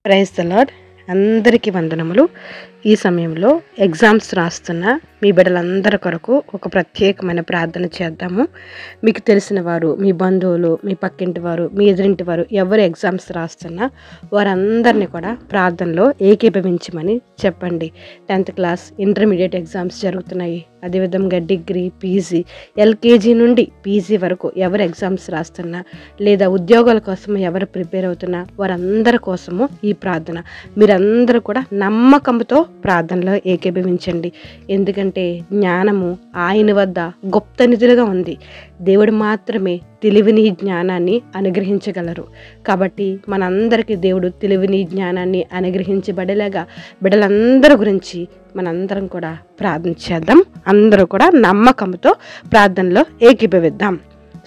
Praise the lord. అందరికీ వందనములు. ఈ సమయంలో ఎగ్జామ్స్ రాస్తున్న మీ బిడ్డలందరి కొరకు ఒక ప్రత్యేకమైన ప్రార్థన చేద్దాము. మీకు తెలిసిన వారు, మీ బంధువులు, మీ పక్కింటి వారు, మీ ఎదురింటి వారు ఎవరు ఎగ్జామ్స్ రాస్తున్నా వారందరినీ కూడా ప్రార్థనలో ఏకీభవించమని చెప్పండి. 10th క్లాస్, ఇంటర్మీడియట్ ఎగ్జామ్స్ జరుగుతున్నాయి. అదేవిధంగా డిగ్రీ, పీజీ, ఎల్కేజీ నుండి పీజీ వరకు ఎవరు ఎగ్జామ్స్ రాస్తున్నా లేదా ఉద్యోగాల కోసం ఎవరు ప్రిపేర్ అవుతున్నా వారందరి కోసము ఈ ప్రార్థన. మీరందరూ కూడా నమ్మకంతో ప్రార్థనలో ఏకీభవించండి. ఎందుకంటే జ్ఞానము ఆయన వద్ద గుప్త నిధులుగా ఉంది. దేవుడు మాత్రమే తెలివిని, జ్ఞానాన్ని అనుగ్రహించగలరు. కాబట్టి మనందరికీ దేవుడు తెలివిని, జ్ఞానాన్ని అనుగ్రహించబడేలాగా బిడ్డలందరి గురించి మనందరం కూడా ప్రార్థన చేద్దాం. అందరూ కూడా నమ్మకంతో ప్రార్థనలో ఏకీభవిద్దాం.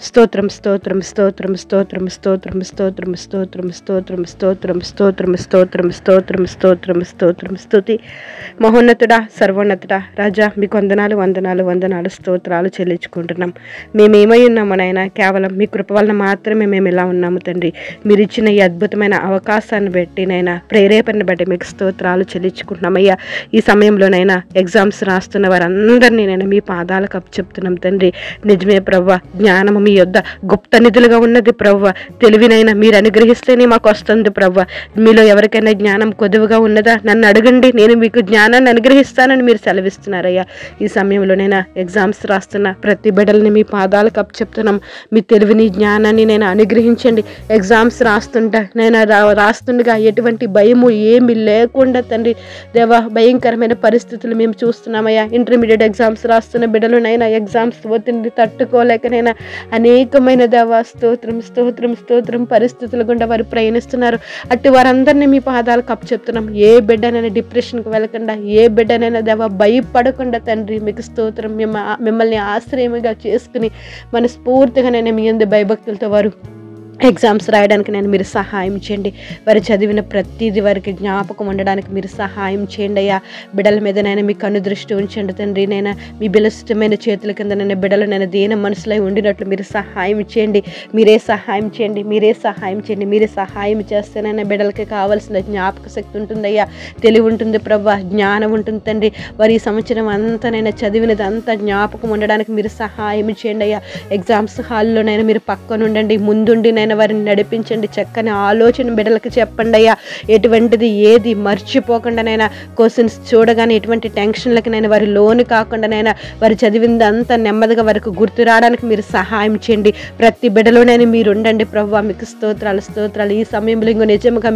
స్తోత్రం స్తోత్రం స్తోత్రం స్తోత్రం స్తోత్రం స్తోత్రం స్తోత్రం స్తోత్రం స్తోత్రం స్తోత్రం స్తోత్రం స్తోత్రం స్తోత్రం స్తోత్రం స్తుతి. మహోన్నతుడా, సర్వోన్నతుడా, రాజా, మీకు వందనాలు వందనాలు వందనాలు స్తోత్రాలు చెల్లించుకుంటున్నాం. మేమేమై ఉన్నాము నాయన, కేవలం మీ కృప వలన మాత్రమే మేము ఇలా ఉన్నాము తండ్రి. మీరు ఇచ్చిన ఈ అద్భుతమైన అవకాశాన్ని బట్టి నైనా, ప్రేరేపణను బట్టి మీకు స్తోత్రాలు చెల్లించుకుంటున్నామయ్యా. ఈ సమయంలోనైనా ఎగ్జామ్స్ రాస్తున్న వారందరినీ నేను మీ పాదాలకు అప్పచెప్తున్నాం తండ్రి. నిజమే ప్రవ్వ, జ్ఞానము మీ యొద్ద గుప్త నిధులుగా ఉన్నది ప్రవ్వ. తెలివినైనా మీరు అనుగ్రహిస్తేనే మాకు వస్తుంది ప్రవ్వ. మీలో ఎవరికైనా జ్ఞానం కొదువుగా ఉన్నదా? నన్ను అడగండి, నేను మీకు జ్ఞానాన్ని అనుగ్రహిస్తానని మీరు సెలవిస్తున్నారయ్యా. ఈ సమయంలోనైనా ఎగ్జామ్స్ రాస్తున్న ప్రతి బిడ్డల్ని మీ పాదాలకు అప్పచెప్తున్నాం. మీ తెలివిని, జ్ఞానాన్ని నేను అనుగ్రహించండి. ఎగ్జామ్స్ నేను రాస్తుండగా ఎటువంటి భయము ఏమి లేకుండా తండ్రి దేవా, భయంకరమైన పరిస్థితులు మేము చూస్తున్నామయ్యా. ఇంటర్మీడియట్ ఎగ్జామ్స్ రాస్తున్న బిడ్డలునైనా ఎగ్జామ్స్ ఒత్తిడిని తట్టుకోలేకనైనా అనేకమైన దేవా స్తోత్రం స్తోత్రం స్తోత్రం పరిస్థితుల గుండా వారు ప్రయాణిస్తున్నారు. అటు వారందరినీ మీ పాదాలకు అప్పచెప్తున్నాం. ఏ బిడ్డనైనా డిప్రెషన్కి వెళ్ళకుండా, ఏ బిడ్డనైనా దేవా భయపడకుండా తండ్రి మీకు స్తోత్రం. మిమ్మల్ని ఆశ్రయముగా చేసుకుని మనస్ఫూర్తిగా నేను మీ యందు భయభక్తులతో వారు ఎగ్జామ్స్ రాయడానికి నేను మీరు సహాయం చేయండి. వారు చదివిన ప్రతిదీ వారికి జ్ఞాపకం ఉండడానికి మీరు సహాయం చేయండి అయ్యా. బిడ్డల మీద నైనా మీ కన్ను దృష్టి ఉంచండి తండ్రి. నైనా మీ బలిష్టమైన చేతుల కింద నైనా బిడ్డలు నేను దీన మనసులో ఉండినట్లు మీరు సహాయం చేయండి. మీరే సహాయం చేయండి, మీరే సహాయం చేయండి. మీరే సహాయం చేస్తేనైనా బిడ్డలకి కావాల్సిన జ్ఞాపక శక్తి ఉంటుందయ్యా, తెలివి ఉంటుంది ప్రభా, జ్ఞానం ఉంటుంది తండ్రి. వారి ఈ సంవత్సరం అంతానైనా చదివినది అంతా జ్ఞాపకం ఉండడానికి మీరు సహాయం చేయండి అయ్యా. ఎగ్జామ్స్ హాల్లోనైనా మీరు పక్కన ఉండండి, ముందుండి వారిని నడిపించండి. చక్కని ఆలోచన బిడ్డలకి చెప్పండి అయ్యా. ఎటువంటిది ఏది మర్చిపోకుండానైనా, క్వశ్చన్స్ చూడగానే ఎటువంటి టెన్షన్లకి నేను వారి లోను కాకుండానైనా వారు చదివింది అంతా నెమ్మదిగా వారికి గుర్తు రావడానికి మీరు సహాయం చేయండి. ప్రతి బిడ్డలోనైనా మీరు ఉండండి ప్రభావ. మీకు స్తోత్రాలు స్తోత్రాలు. ఈ సమయంలో ఇంకో నిజంగా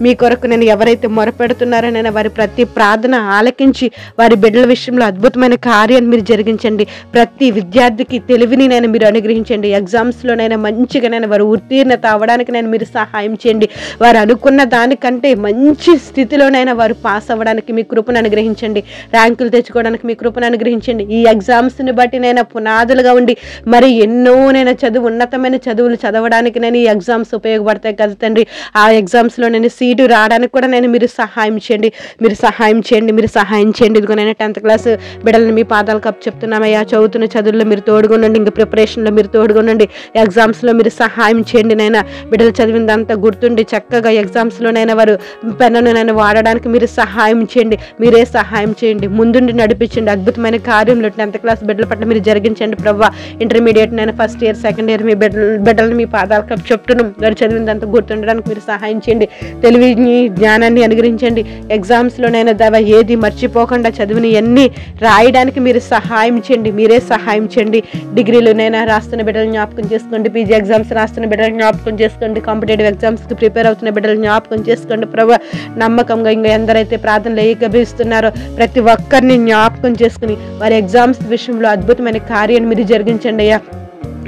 మీ కొరకు నేను ఎవరైతే మొరపెడుతున్నారో నేను వారి ప్రతి ప్రార్థన ఆలకించి వారి బిడ్డల విషయంలో అద్భుతమైన కార్యాన్ని మీరు జరిగించండి. ప్రతి విద్యార్థికి తెలివిని నేను మీరు అనుగ్రహించండి. ఎగ్జామ్స్లోనైనా మంచిగా నేను వారు ఉత్తీర్ణత అవ్వడానికి నేను మీరు సహాయం చేయండి. వారు అనుకున్న దానికంటే మంచి స్థితిలోనైనా వారు పాస్ అవ్వడానికి మీ కృపను అనుగ్రహించండి. ర్యాంకులు తెచ్చుకోవడానికి మీ కృపను అనుగ్రహించండి. ఈ ఎగ్జామ్స్ని బట్టి నేను పునాదులుగా ఉండి మరి ఎన్నో నేను ఉన్నతమైన చదువులు చదవడానికి నేను ఈ ఎగ్జామ్స్ ఉపయోగపడతాయి కదా తండ్రి. ఆ ఎగ్జామ్స్లో నేను సీటు రావడానికి కూడా నేను మీరు సహాయం చేయండి, మీరు సహాయం చేయండి, మీరు సహాయం చేయండి. ఇదిగో నేను 10th క్లాస్ బిడ్డలను మీ పాదాలకు అప్పచెప్తున్నామయ్యా. చదువుతున్న చదువుల్లో మీరు తోడుగొనండి, ఇంకా ప్రిపరేషన్లో మీరు తోడుగొనండి, ఎగ్జామ్స్లో మీరు సహాయం చేయండి నైనా. బిడ్డలు చదివిందంతా గుర్తుండి చక్కగా ఎగ్జామ్స్లోనైనా వారు పెన్నునైనా వాడడానికి మీరు సహాయం చేయండి, మీరే సహాయం చేయండి. ముందుండి నడిపించండి. అద్భుతమైన కార్యంలో 10th క్లాస్ బిడ్డల పట్ల మీరు జరిగించండి ప్రభావ. ఇంటర్మీడియట్ నైనా ఫస్ట్ ఇయర్, సెకండ్ ఇయర్ మీ బిడ్డలను మీ పాదాలకు చెప్తున్నాం. వారు చదివిందంతా గుర్తుండడానికి మీరు సహాయం చేయండి. తెలివిని, జ్ఞానాన్ని అనుగ్రహించండి. ఎగ్జామ్స్లోనైనా దేవా ఏది మర్చిపోకుండా చదివిని అన్నీ రాయడానికి మీరు సహాయం చేయండి, మీరే సహాయం చేయండి. డిగ్రీలోనైనా రాస్తున్న బిడ్డలు జ్ఞాపకం చేసుకోండి. పీజీ ఎగ్జామ్స్ రాస్తున్న బిడ్డలు జ్ఞాపకం చేసుకోండి. కాంపిటేటివ్ ఎగ్జామ్స్కి ప్రిపేర్ అవుతున్న బిడ్డలు జ్ఞాపకం చేసుకోండి ప్రభా. నమ్మకంగా ఇంకా ఎందరైతే ప్రార్థనలు ఏకీభవిస్తున్నారో ప్రతి ఒక్కరిని జ్ఞాపకం చేసుకుని వారి ఎగ్జామ్స్ విషయంలో అద్భుతమైన కార్యాన్ని మీరు జరిగించండి అయ్యా.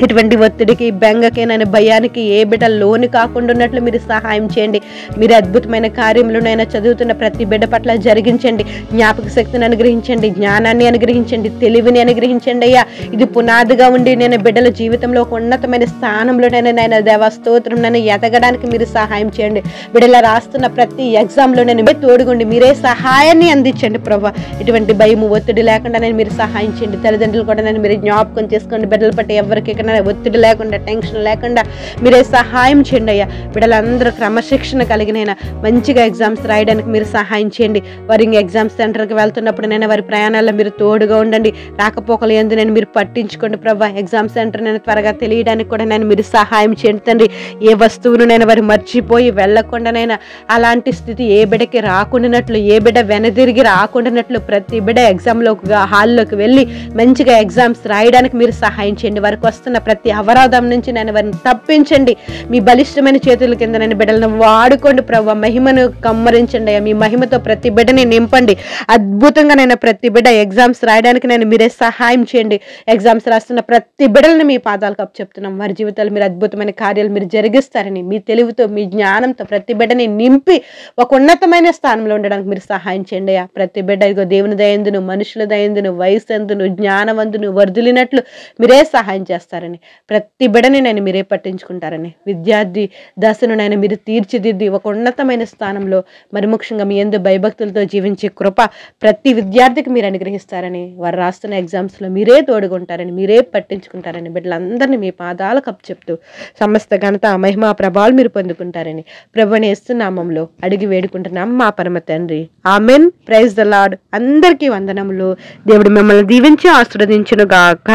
ఎటువంటి ఒత్తిడికి, బెంగకి, నేను భయానికి ఏ బిడ్డ లోను కాకుండా ఉన్నట్లు మీరు సహాయం చేయండి. మీరు అద్భుతమైన కార్యములనైనా చదువుతున్న ప్రతి బిడ్డ పట్ల జరిగించండి. జ్ఞాపక శక్తిని అనుగ్రహించండి, జ్ఞానాన్ని అనుగ్రహించండి, తెలివిని అనుగ్రహించండి అయ్యా. ఇది పునాదిగా ఉండి నేను బిడ్డల జీవితంలో ఒక ఉన్నతమైన స్థానంలోనైనా నేను దేవా స్తోత్రం నన్ను ఎదగడానికి మీరు సహాయం చేయండి. బిడ్డల రాస్తున్న ప్రతి ఎగ్జామ్లో నేను తోడుగుండి మీరే సహాయాన్ని అందించండి ప్రభా. ఇటువంటి భయము, ఒత్తిడి లేకుండా నేను మీరు సహాయం చేయండి. తల్లిదండ్రులు కూడా నేను మీరు జ్ఞాపకం చేసుకోండి. బిడ్డల పట్ల ఎవరికి నాయన ఒత్తిడి లేకుండా, టెన్షన్ లేకుండా మీరే సహాయం చేయండి అయ్యా. బిడ్డలందరూ క్రమశిక్షణ కలిగినైనా మంచిగా ఎగ్జామ్స్ రాయడానికి మీరు సహాయం చేయండి. వారి ఎగ్జామ్ సెంటర్కి వెళ్తున్నప్పుడు నేను వారి ప్రయాణాల్లో మీరు తోడుగా ఉండండి. రాకపోకలు ఎందు నేను మీరు పట్టించుకోండి ప్రభా. ఎగ్జామ్ సెంటర్ నేను త్వరగా తెలియడానికి కూడా నేను మీరు సహాయం చేయండి తండ్రి. ఏ వస్తువును నేను వారు మర్చిపోయి వెళ్ళకుండానైనా అలాంటి స్థితి ఏ బిడ్డకి రాకుండానట్లు, ఏ బిడ్డ వెనదిరిగి రాకుండానట్లు ప్రతి బిడ్డ ఎగ్జామ్లోకి హాల్లోకి వెళ్ళి మంచిగా ఎగ్జామ్స్ రాయడానికి మీరు సహాయం చేయండి. వారికి వస్తున్న ప్రతి అవరోధం నుంచి నేను వారిని తప్పించండి. మీ బలిష్టమైన చేతుల కింద నేను బిడ్డలను వాడుకోండి ప్రభా. మహిమను కమ్మరించండి అయ్యా. మీ మహిమతో ప్రతి బిడ్డని నింపండి. అద్భుతంగా నేను ప్రతి బిడ్డ ఎగ్జామ్స్ రాయడానికి నేను మీరే సహాయం చేయండి. ఎగ్జామ్స్ రాస్తున్న ప్రతి బిడ్డలను మీ పాదాలకు అప్పచెప్తున్నాం. వారి జీవితాలు మీరు అద్భుతమైన కార్యాలు మీరు జరిగిస్తారని, మీ తెలివితో మీ జ్ఞానంతో ప్రతి బిడ్డని నింపి ఒక ఉన్నతమైన స్థానంలో ఉండడానికి మీరు సహాయం చేయండి అయ్యా. ప్రతి బిడ్డ ఇదిగో దేవుని దయందును, మనుషుల దయందును, వయస్సందును, జ్ఞానవంతును వర్ధిల్లినట్లు మీరే సహాయం చేస్తారని, ప్రతి బిడ్డని నేను మీరే పట్టించుకుంటారని, విద్యార్థి దశను నేను మీరు తీర్చిదిద్ది ఒక ఉన్నతమైన స్థానంలో మరి ముఖ్యంగా మీ యందు భయభక్తులతో జీవించే కృప ప్రతి విద్యార్థికి మీరు అనుగ్రహిస్తారని, వారు రాస్తున్న ఎగ్జామ్స్లో మీరే తోడుకుంటారని, మీరే పట్టించుకుంటారని బిడ్డలందరినీ మీ పాదాలకు అప్పచెప్తూ సమస్త ఘనత, మహిమ, ప్రభావాలు మీరు పొందుకుంటారని ప్రభువుని యేసు నామములో అడిగి వేడుకుంటున్నాం మా పరమ తండ్రి. ఆమెన్. Praise the lord. అందరికీ వందనములు. దేవుడు మిమ్మల్ని దీవించి ఆశీర్వదించును గాక.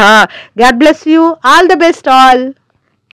God bless you. All the best all.